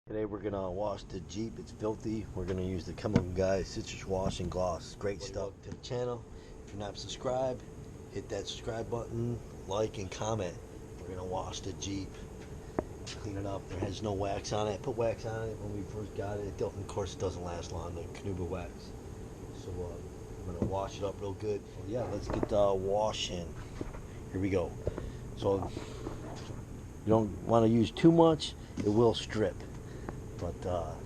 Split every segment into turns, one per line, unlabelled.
Today we're gonna wash the Jeep. It's filthy. We're gonna use the Chemical Guy Citrus Wash and Gloss. Great stuff. To the channel. If you're not subscribed, hit that subscribe button, like and comment. We're gonna wash the Jeep, clean it up. There has no wax on it. Put wax on it when we first got it. Of course, it doesn't last long. The Canuba wax. So I'm gonna wash it up real good. So yeah, let's get the wash in. Here we go. So you don't want to use too much. It will strip. But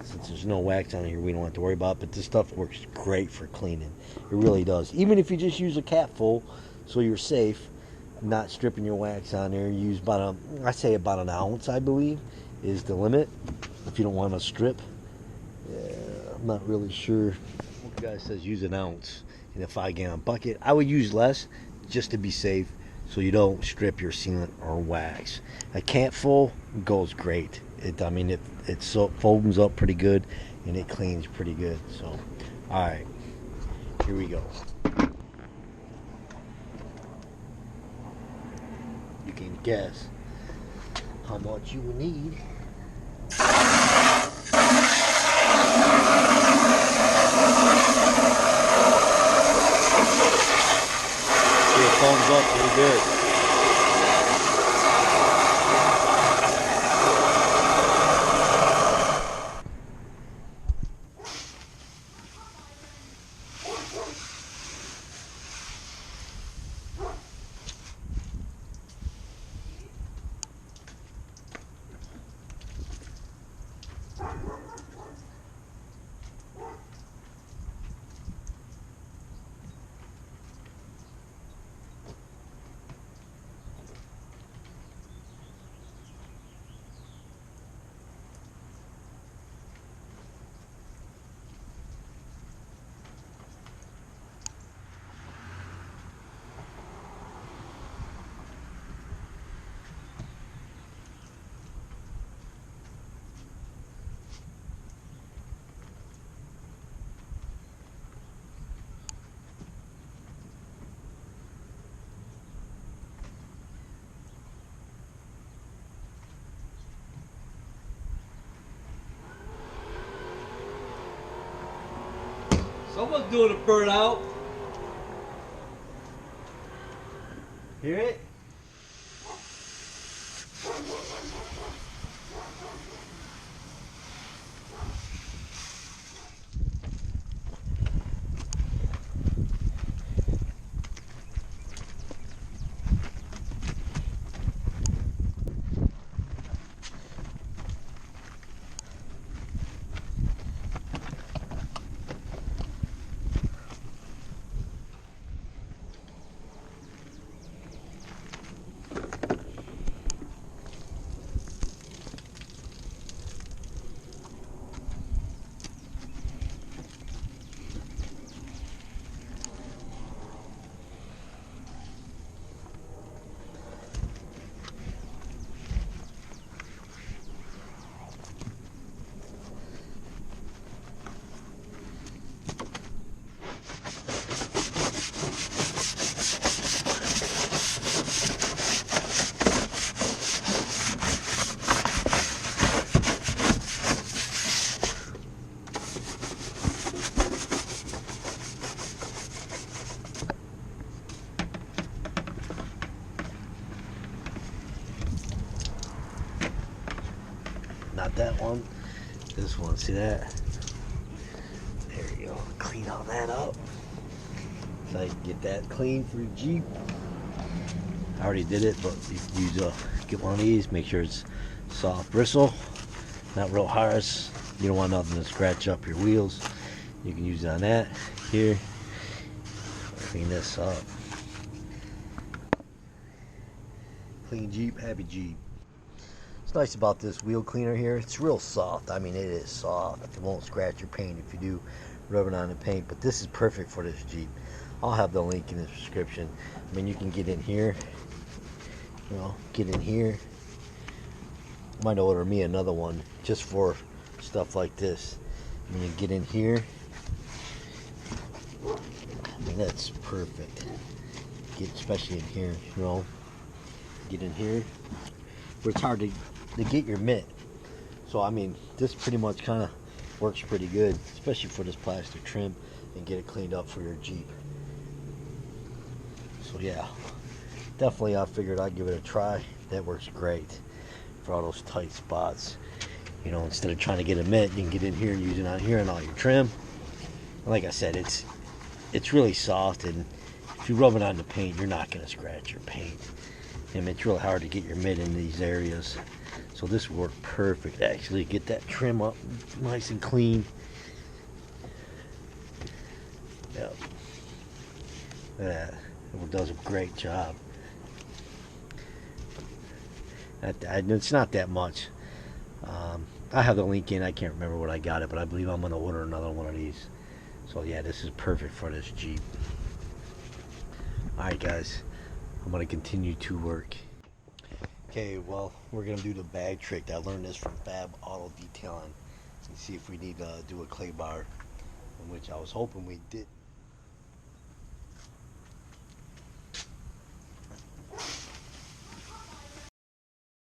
since there's no wax on here, we don't have to worry about it. But this stuff works great for cleaning. It really does. Even if you just use a cap full, so you're safe, not stripping your wax on there. Use I say about an ounce, I believe, is the limit. If you don't want to strip. Yeah, I'm not really sure. The guy says use an ounce in a 5-gallon bucket. I would use less just to be safe, so you don't strip your sealant or wax. A can full goes great. It foams up pretty good and it cleans pretty good. So, all right, here we go. You can guess how much you will need. See, it foams up pretty good.
Someone's doing a burnout.
Hear it? Not that one. This one. See that? There you go. Clean all that up. So I can get that clean for your Jeep. I already did it, but you can use get one of these. Make sure it's soft bristle, not real harsh. You don't want nothing to scratch up your wheels. You can use it on that. Here. Clean this up. Clean Jeep, happy Jeep. What's nice about this wheel cleaner here, it's real soft. I mean, it is soft. It won't scratch your paint if you do rub it on the paint, but this is perfect for this Jeep. I'll have the link in the description. I mean, you can get in here, get in here. Might order me another one just for stuff like this. I mean, you get in here. I mean, that's perfect. Especially in here, get in here where it's hard to get your mitt. So I mean, this pretty much kind of works pretty good, especially for this plastic trim, and get it cleaned up for your Jeep. So yeah, definitely I figured I'd give it a try. That works great for all those tight spots. You know, instead of trying to get a mitt, you can get in here and use it on here and all your trim. Like I said, it's really soft, and if you rub it on the paint, you're not going to scratch your paint. I mean, it's really hard to get your mitt in these areas. So this worked perfect, actually. Get that trim up nice and clean. Yep. It does a great job. It's not that much. I have the link in. I can't remember what I got it, but I believe I'm going to order another one of these. So yeah, this is perfect for this Jeep. Alright guys, I'm going to continue to work. Okay, well, we're going to do the bag trick. I learned this from Fab Auto Detailing. Let's see if we need to do a clay bar, which I was hoping we did.